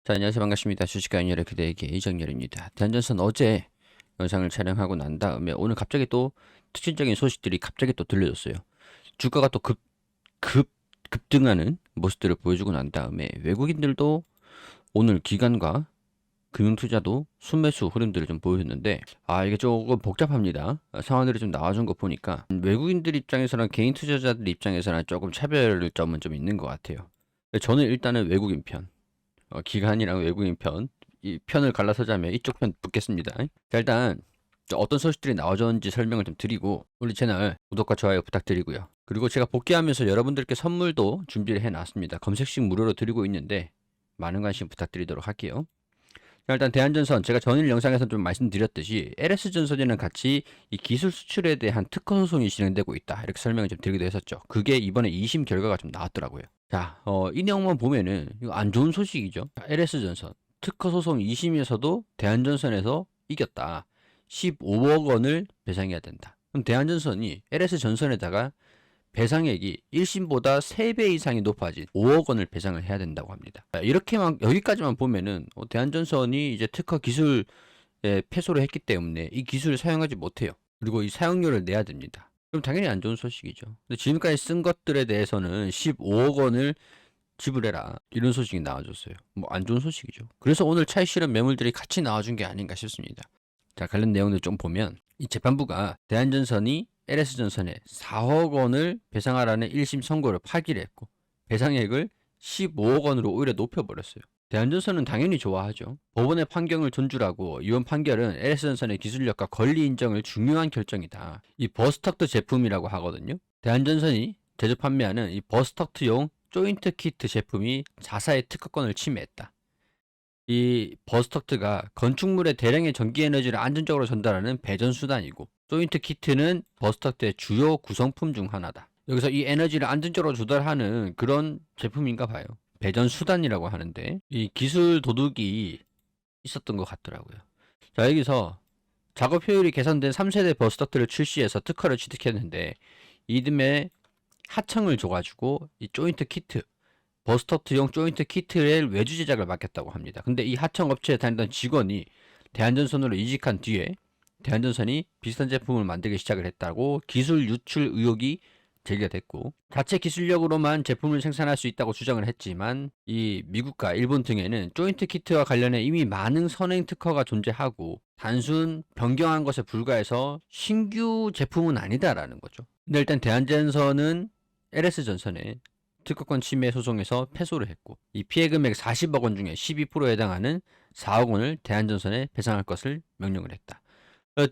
자, 안녕하세요. 반갑습니다. 주식가 연열의 그대에게 이정열입니다. 대한전선 어제 영상을 촬영하고 난 다음에 오늘 갑자기 또 특징적인 소식들이 갑자기 또 들려졌어요. 주가가 또 급등하는 모습들을 보여주고 난 다음에 외국인들도 오늘 기관과 금융투자도 순매수 흐름들을 좀 보여줬는데, 이게 조금 복잡합니다. 상황들이 좀 나와준 거 보니까 외국인들 입장에서는 개인 투자자들 입장에서는 조금 차별점은 좀 있는 것 같아요. 저는 일단은 외국인 편, 기관이랑 외국인 편, 이 편을 갈라서자면 이쪽 편 붙겠습니다. 자, 일단 어떤 소식들이 나와줬는지 설명을 좀 드리고 우리 채널 구독과 좋아요 부탁드리고요. 그리고 제가 복귀하면서 여러분들께 선물도 준비를 해놨습니다. 검색식 무료로 드리고 있는데 많은 관심 부탁드리도록 할게요. 자, 일단 대한전선, 제가 전일 영상에서 좀 말씀드렸듯이 LS전선이랑 같이 이 기술 수출에 대한 특허 소송이 진행되고 있다, 이렇게 설명을 좀 드리기도 했었죠. 그게 이번에 2심 결과가 좀 나왔더라고요. 자, 이 내용만 보면은 이거 안 좋은 소식이죠. LS전선 특허 소송 2심에서도 대한전선에서 이겼다. 15억 원을 배상해야 된다. 그럼 대한전선이 LS전선에다가 배상액이 1심보다 3배 이상이 높아진 5억 원을 배상을 해야 된다고 합니다. 이렇게만, 여기까지만 보면은 대한전선이 이제 특허 기술에 패소를 했기 때문에 이 기술을 사용하지 못해요. 그리고 이 사용료를 내야 됩니다. 그럼 당연히 안 좋은 소식이죠. 근데 지금까지 쓴 것들에 대해서는 15억 원을 지불해라, 이런 소식이 나와줬어요. 뭐 안 좋은 소식이죠. 그래서 오늘 차익 실현 매물들이 같이 나와준 게 아닌가 싶습니다. 자, 관련 내용들 좀 보면 이 재판부가 대한전선이 LS전선에 4억 원을 배상하라는 1심 선고를 파기를 했고 배상액을 15억 원으로 오히려 높여버렸어요. 대한전선은 당연히 좋아하죠. 법원의 판결을 존중하고 이번 판결은 LS전선의 기술력과 권리 인정을 중요한 결정이다. 이 버스터트 제품이라고 하거든요. 대한전선이 제조 판매하는 이 버스터트용 조인트 키트 제품이 자사의 특허권을 침해했다. 이 버스터트가 건축물에 대량의 전기 에너지를 안전적으로 전달하는 배전 수단이고, 조인트 키트는 버스터트의 주요 구성품 중 하나다. 여기서 이 에너지를 안전적으로 조달하는 그런 제품인가 봐요. 배전 수단이라고 하는데 이 기술 도둑이 있었던 것 같더라고요. 자, 여기서 작업 효율이 개선된 3세대 버스터트를 출시해서 특허를 취득했는데 이듬해 하청을 줘가지고 이 조인트 키트, 버스터트용 조인트 키트의 외주 제작을 맡겼다고 합니다. 근데 이 하청 업체에 다니던 직원이 대한전선으로 이직한 뒤에 대한전선이 비슷한 제품을 만들기 시작을 했다고 기술 유출 의혹이 제기가 됐고, 자체 기술력으로만 제품을 생산할 수 있다고 주장을 했지만 이 미국과 일본 등에는 조인트 키트와 관련해 이미 많은 선행 특허가 존재하고 단순 변경한 것에 불과해서 신규 제품은 아니다라는 거죠. 근데 일단 대한전선은 LS전선에 특허권 침해 소송에서 패소를 했고 이 피해 금액 40억 원 중에 12%에 해당하는 4억 원을 대한전선에 배상할 것을 명령을 했다.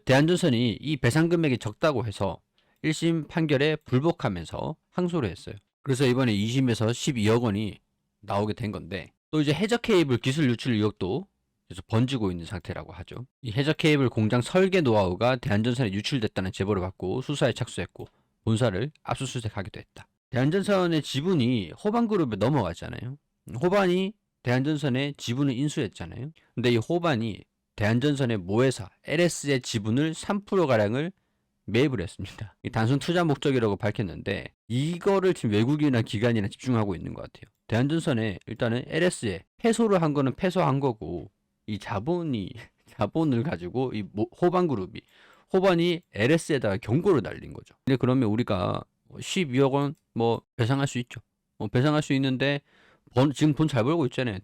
대한전선이 이 배상 금액이 적다고 해서 1심 판결에 불복하면서 항소를 했어요. 그래서 이번에 2심에서 12억 원이 나오게 된 건데, 또 이제 해저 케이블 기술 유출 의혹도 계속 번지고 있는 상태라고 하죠. 이 해저 케이블 공장 설계 노하우가 대한전선에 유출됐다는 제보를 받고 수사에 착수했고 본사를 압수수색하기도 했다. 대한전선의 지분이 호반그룹에 넘어갔잖아요. 호반이 대한전선의 지분을 인수했잖아요. 근데 이 호반이 대한전선의 모회사 LS의 지분을 3%가량을 매입을 했습니다. 단순 투자 목적이라고 밝혔는데 이거를 지금 외국인이나 기관이나 집중하고 있는 것 같아요. 대한전선에 일단은 LS에 패소를 한 거는 패소한 거고, 이 자본을 가지고 이 호반그룹이, 호반이 LS에다가 경고를 날린 거죠. 근데 그러면 우리가 12억 원 뭐 배상할 수 있죠. 배상할 수 있는데 지금 돈 잘 벌고 있잖아요.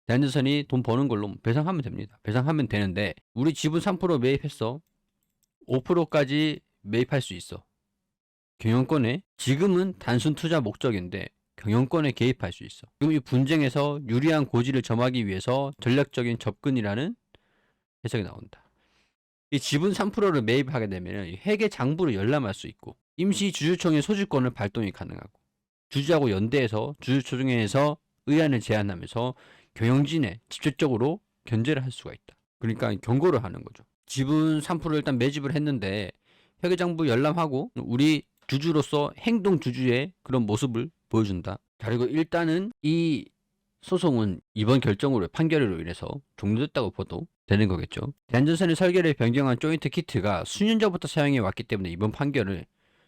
대한전선이 돈 버는 걸로 배상하면 됩니다. 배상하면 되는데 우리 지분 3% 매입했어. 5%까지 매입할 수 있어. 경영권에, 지금은 단순 투자 목적인데 경영권에 개입할 수 있어. 지금 이 분쟁에서 유리한 고지를 점하기 위해서 전략적인 접근이라는 해석이 나온다. 이 지분 3%를 매입하게 되면 회계 장부를 열람할 수 있고 임시 주주총회 소집권을 발동이 가능하고, 주주하고 연대해서 주주총회에서 의안을 제안하면서 경영진에 직접적으로 견제를 할 수가 있다. 그러니까 경고를 하는 거죠. 지분 3%를 일단 매집을 했는데 회계장부 열람하고 우리 주주로서 행동 주주의 그런 모습을 보여준다. 자, 그리고 일단은 이 소송은 이번 결정으로, 판결으로 인해서 종료됐다고 봐도 되는 거겠죠. 대한전선의 설계를 변경한 조인트 키트가 수년 전부터 사용해 왔기 때문에 이번 판결을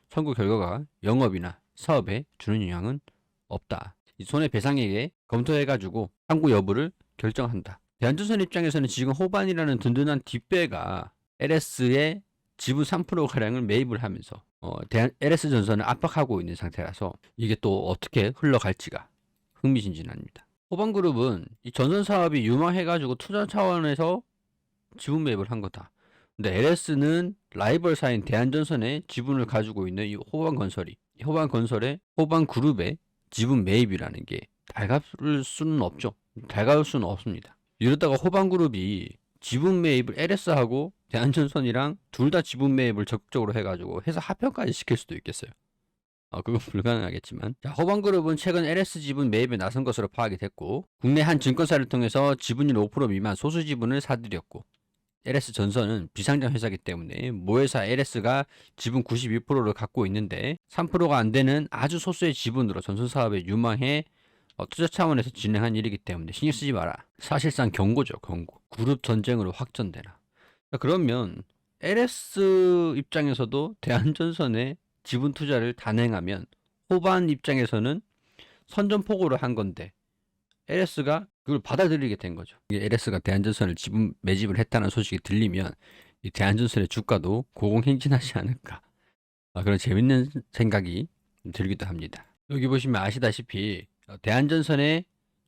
선고 결과가 영업이나 사업에 주는 영향은 없다. 이 손해배상액에 검토해가지고 상고 여부를 결정한다. 대한전선 입장에서는 지금 호반이라는 든든한 뒷배가 LS의 지분 3%가량을 매입을 하면서 LS전선을 압박하고 있는 상태라서 이게 또 어떻게 흘러갈지가 흥미진진합니다. 호반그룹은 이 전선 사업이 유망해가지고 투자 차원에서 지분 매입을 한 거다. 근데 LS는 라이벌사인 대한전선의 지분을 가지고 있는 이 호반건설의 호반그룹의 지분 매입이라는 게 달가울 수는 없죠. 달가울 수는 없습니다. 이러다가 호반그룹이 지분 매입을 LS하고 대한전선이랑 둘 다 지분 매입을 적극적으로 해가지고 회사 합병까지 시킬 수도 있겠어요. 그건 불가능하겠지만. 자, 호반그룹은 최근 LS 지분 매입에 나선 것으로 파악이 됐고, 국내 한 증권사를 통해서 지분율 5% 미만 소수 지분을 사들였고, LS전선은 비상장 회사이기 때문에 모회사 LS가 지분 92%를 갖고 있는데 3%가 안 되는 아주 소수의 지분으로 전선 사업에 유망해 투자 차원에서 진행한 일이기 때문에 신경 쓰지 마라. 사실상 경고죠, 경고. 그룹 전쟁으로 확전되나. 그러면 LS 입장에서도 대한전선에 지분 투자를 단행하면 호반 입장에서는 선전포고를 한 건데 LS가 그걸 받아들이게 된 거죠. LS가 대한전선을 지분 매집을 했다는 소식이 들리면 이 대한전선의 주가도 고공행진하지 않을까. 그런 재밌는 생각이 들기도 합니다. 여기 보시면 아시다시피 대한전선의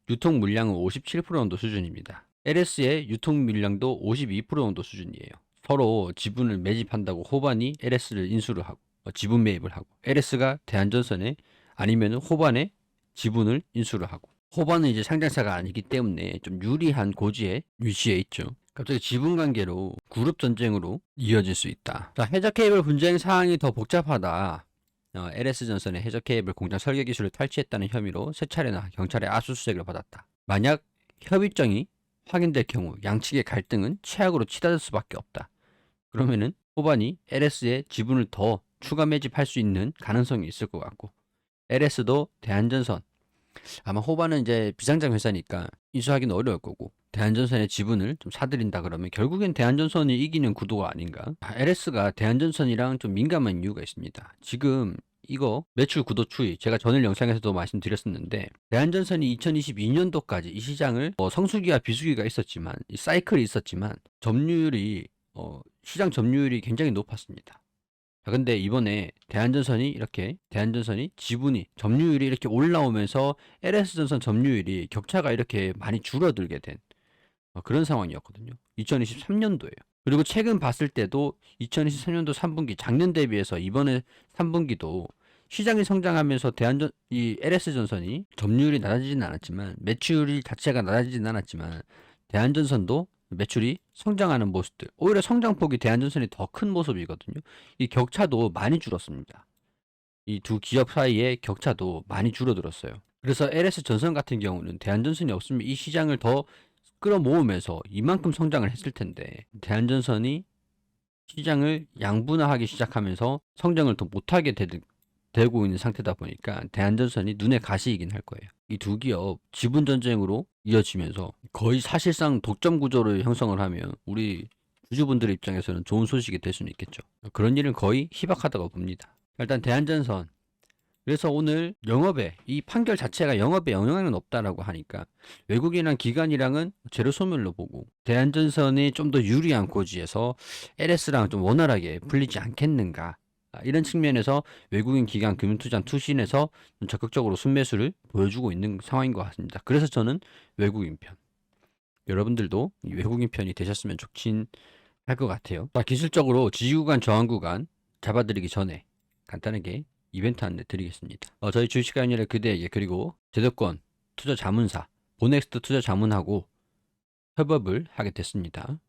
유통 물량은 57% 정도 수준입니다. LS의 유통 물량도 52% 정도 수준이에요. 서로 지분을 매집한다고 호반이 LS를 인수를 하고 지분 매입을 하고 LS가 대한전선에 아니면 호반에 지분을 인수를 하고 호반은 이제 상장사가 아니기 때문에 좀 유리한 고지에 위치해 있죠. 갑자기 지분 관계로 그룹 전쟁으로 이어질 수 있다. 자, 해저 케이블 분쟁 사항이 더 복잡하다. LS전선의 해저 케이블 공장 설계 기술을 탈취했다는 혐의로 세 차례나 경찰의 압수수색을 받았다. 만약 협의점이 확인될 경우 양측의 갈등은 최악으로 치닫을 수밖에 없다. 그러면은 호반이 LS의 지분을 더 추가 매집할 수 있는 가능성이 있을 것 같고 LS도 대한전선 아마 호반은 이제 비상장 회사니까 인수하기는 어려울 거고 대한전선의 지분을 좀 사들인다 그러면 결국엔 대한전선이 이기는 구도가 아닌가. LS가 대한전선이랑 좀 민감한 이유가 있습니다. 지금 이거 매출 구도 추이 제가 전일 영상에서도 말씀드렸었는데 대한전선이 2022년도까지 이 시장을 성수기와 비수기가 있었지만 이 사이클이 있었지만 점유율이 시장 점유율이 굉장히 높았습니다. 근데 이번에 대한전선이 지분이 점유율이 이렇게 올라오면서 LS전선 점유율이 격차가 이렇게 많이 줄어들게 된 그런 상황이었거든요. 2023년도에요. 그리고 최근 봤을 때도 2023년도 3분기 작년 대비해서 이번에 3분기도 시장이 성장하면서 이 LS전선이 점유율이 낮아지진 않았지만 매출이 자체가 낮아지진 않았지만 대한전선도 매출이 성장하는 모습들, 오히려 성장폭이 대한전선이 더 큰 모습이거든요. 이 격차도 많이 줄었습니다. 이 두 기업 사이의 격차도 많이 줄어들었어요. 그래서 LS전선 같은 경우는 대한전선이 없으면 이 시장을 더 끌어모으면서 이만큼 성장을 했을 텐데 대한전선이 시장을 양분화하기 시작하면서 성장을 더 못하게 되고 있는 상태다 보니까 대한전선이 눈에 가시이긴 할 거예요. 이 두 기업 지분 전쟁으로 이어지면서 거의 사실상 독점 구조를 형성을 하면 우리 주주분들 입장에서는 좋은 소식이 될 수는 있겠죠. 그런 일은 거의 희박하다고 봅니다. 일단 대한전선 그래서 오늘 영업에 이 판결 자체가 영업에 영향은 없다라고 하니까 외국인이랑 기관이랑은 제로 소멸로 보고 대한전선이 좀 더 유리한 고지에서 LS랑 좀 원활하게 풀리지 않겠는가. 이런 측면에서 외국인 기관 금융투자 투신에서 좀 적극적으로 순매수를 보여주고 있는 상황인 것 같습니다. 그래서 저는 외국인 편. 여러분들도 외국인 편이 되셨으면 좋긴 할 것 같아요. 자, 기술적으로 지지구간, 저항구간 잡아드리기 전에 간단하게 이벤트 안내 드리겠습니다. 저희 주식관련의 그대에게 그리고 제도권 투자 자문사 보넥스트 투자 자문하고 협업을 하게 됐습니다.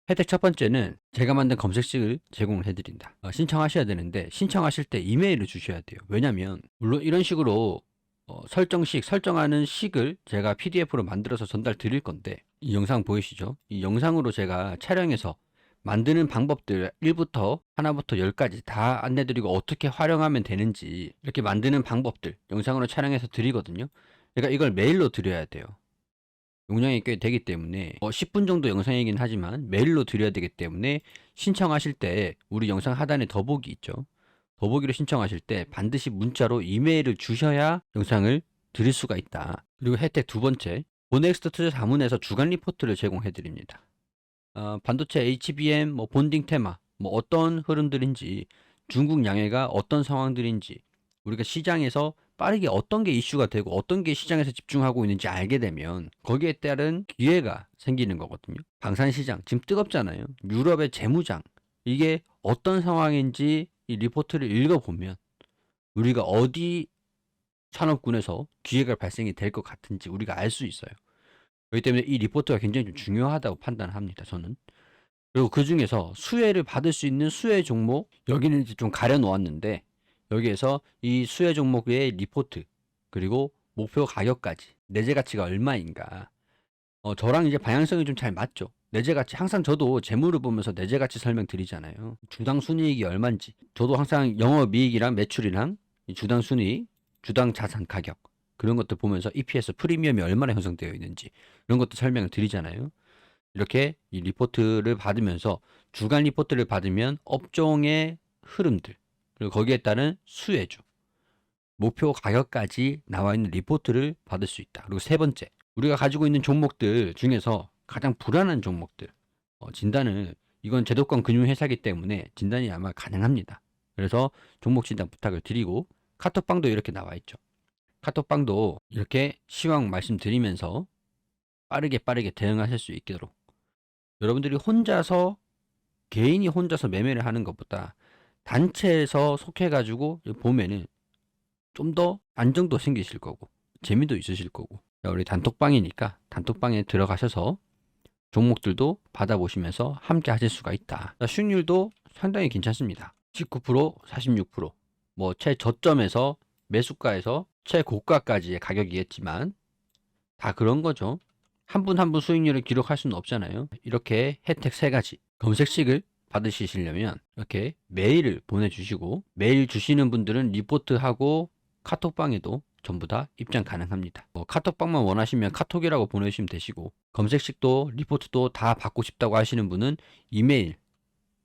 혜택 첫 번째는 제가 만든 검색식을 제공을 해드린다. 신청하셔야 되는데 신청하실 때 이메일을 주셔야 돼요. 왜냐면 물론 이런 식으로 설정하는 식을 제가 PDF로 만들어서 전달 드릴 건데 이 영상 보이시죠? 이 영상으로 제가 촬영해서 만드는 방법들 1부터 하나부터 10까지 다 안내드리고 어떻게 활용하면 되는지 이렇게 만드는 방법들 영상으로 촬영해서 드리거든요. 그러니까 이걸 메일로 드려야 돼요. 용량이 꽤 되기 때문에 10분 정도 영상이긴 하지만 메일로 드려야 되기 때문에 신청하실 때 우리 영상 하단에 더보기 있죠. 더보기로 신청하실 때 반드시 문자로 이메일을 주셔야 영상을 드릴 수가 있다. 그리고 혜택 두 번째, 보넥스트 투자 자문에서 주간 리포트를 제공해 드립니다. 반도체 HBM, 본딩 테마, 어떤 흐름들인지, 중국 양해가 어떤 상황들인지, 우리가 시장에서 빠르게 어떤 게 이슈가 되고 어떤 게 시장에서 집중하고 있는지 알게 되면 거기에 따른 기회가 생기는 거거든요. 방산시장 지금 뜨겁잖아요. 유럽의 재무장, 이게 어떤 상황인지 이 리포트를 읽어보면 우리가 어디 산업군에서 기회가 발생이 될 것 같은지 우리가 알 수 있어요. 그렇기 때문에 이 리포트가 굉장히 좀 중요하다고 판단합니다, 저는. 그리고 그 중에서 수혜를 받을 수 있는 수혜 종목, 여기는 이제 좀 가려 놓았는데, 여기에서 이 수혜 종목의 리포트, 그리고 목표 가격까지, 내재 가치가 얼마인가. 저랑 이제 방향성이 좀 잘 맞죠. 내재 가치, 항상 저도 재물을 보면서 내재 가치 설명드리잖아요. 주당 순이익이 얼마인지. 저도 항상 영업이익이랑 매출이랑 이 주당 순이익, 주당 자산 가격, 그런 것들 보면서 EPS 프리미엄이 얼마나 형성되어 있는지, 이런 것도 설명을 드리잖아요. 이렇게 이 리포트를 받으면서, 주간 리포트를 받으면 업종의 흐름들, 그리고 거기에 따른 수혜주, 목표 가격까지 나와 있는 리포트를 받을 수 있다. 그리고 세 번째, 우리가 가지고 있는 종목들 중에서 가장 불안한 종목들, 진단을, 이건 제도권 금융회사이기 때문에 진단이 아마 가능합니다. 그래서 종목 진단 부탁을 드리고, 카톡방도 이렇게 나와 있죠. 카톡방도 이렇게 시황 말씀드리면서 빠르게 대응하실 수 있도록, 여러분들이 개인이 혼자서 매매를 하는 것보다 단체에서 속해가지고 보면은 좀 더 안정도 생기실 거고 재미도 있으실 거고. 자, 우리 단톡방이니까 단톡방에 들어가셔서 종목들도 받아보시면서 함께 하실 수가 있다. 자, 수익률도 상당히 괜찮습니다. 19%, 46%. 최저점에서 매수가에서 최고가까지의 가격이겠지만 다 그런 거죠. 한 분 한 분 수익률을 기록할 수는 없잖아요. 이렇게 혜택 3가지 검색식을 받으시려면 이렇게 메일을 보내주시고, 메일 주시는 분들은 리포트하고 카톡방에도 전부 다 입장 가능합니다. 카톡방만 원하시면 카톡이라고 보내주시면 되시고, 검색식도 리포트도 다 받고 싶다고 하시는 분은 이메일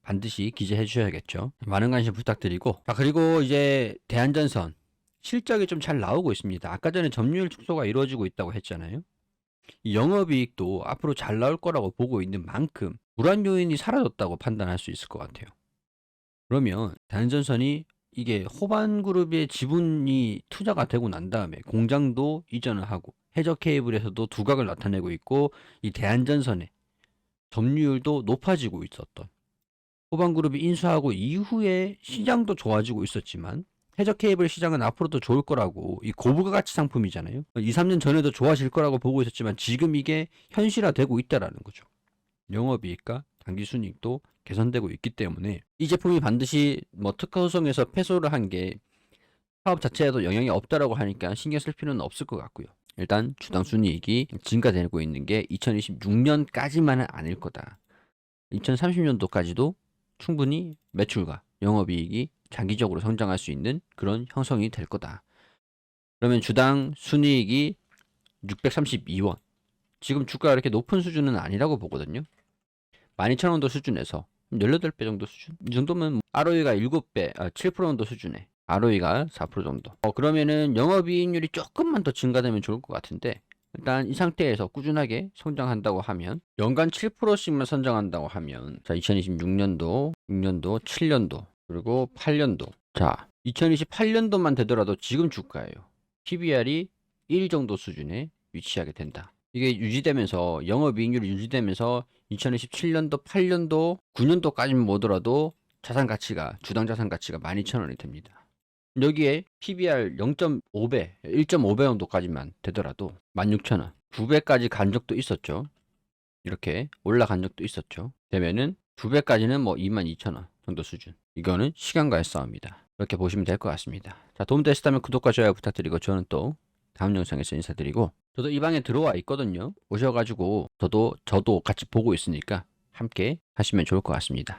반드시 기재해 주셔야겠죠. 많은 관심 부탁드리고, 그리고 이제 대한전선 실적이 좀 잘 나오고 있습니다. 아까 전에 점유율 축소가 이루어지고 있다고 했잖아요. 이 영업이익도 앞으로 잘 나올 거라고 보고 있는 만큼 불안 요인이 사라졌다고 판단할 수 있을 것 같아요. 그러면 대한전선이 이게 호반그룹의 지분이 투자가 되고 난 다음에 공장도 이전을 하고 해저 케이블에서도 두각을 나타내고 있고, 이 대한전선의 점유율도 높아지고 있었던, 호반그룹이 인수하고 이후에 시장도 좋아지고 있었지만 해저 케이블 시장은 앞으로도 좋을 거라고, 이 고부가 가치 상품이잖아요. 2, 3년 전에도 좋아질 거라고 보고 있었지만 지금 이게 현실화되고 있다라는 거죠. 영업이익과 당기순이익도 개선되고 있기 때문에 이 제품이 반드시 특허 소송에서 패소를 한 게 사업 자체에도 영향이 없다라고 하니까 신경 쓸 필요는 없을 것 같고요. 일단 주당 순이익이 증가되고 있는 게 2026년까지만은 아닐 거다. 2030년도까지도 충분히 매출과 영업이익이 장기적으로 성장할 수 있는 그런 형성이 될 거다. 그러면 주당 순이익이 632원. 지금 주가가 이렇게 높은 수준은 아니라고 보거든요. 12,000원도 수준에서 18배 정도 수준? 이 정도면 ROE가 7배, 7% 정도 수준에 ROE가 4% 정도. 그러면은 영업이익률이 조금만 더 증가되면 좋을 것 같은데, 일단 이 상태에서 꾸준하게 성장한다고 하면, 연간 7%씩만 성장한다고 하면, 자, 2026년도, 6년도, 7년도, 그리고 8년도. 자, 2028년도만 되더라도 지금 주가예요. PBR이 1 정도 수준에 위치하게 된다. 이게 유지되면서, 영업이익률이 유지되면서 2027년도, 8년도, 9년도까지만 오더라도 자산 가치가, 주당 자산 가치가 12,000원이 됩니다. 여기에 PBR 0.5배, 1.5배 정도까지만 되더라도 16,000원, 9배까지 간 적도 있었죠. 이렇게 올라간 적도 있었죠. 되면은 2배까지는 22,000원 정도 수준. 이거는 시간과의 싸움이다. 이렇게 보시면 될 것 같습니다. 자, 도움되셨다면 구독과 좋아요 부탁드리고, 저는 또 다음 영상에서 인사드리고, 저도 이 방에 들어와 있거든요. 오셔가지고 저도 같이 보고 있으니까 함께 하시면 좋을 것 같습니다.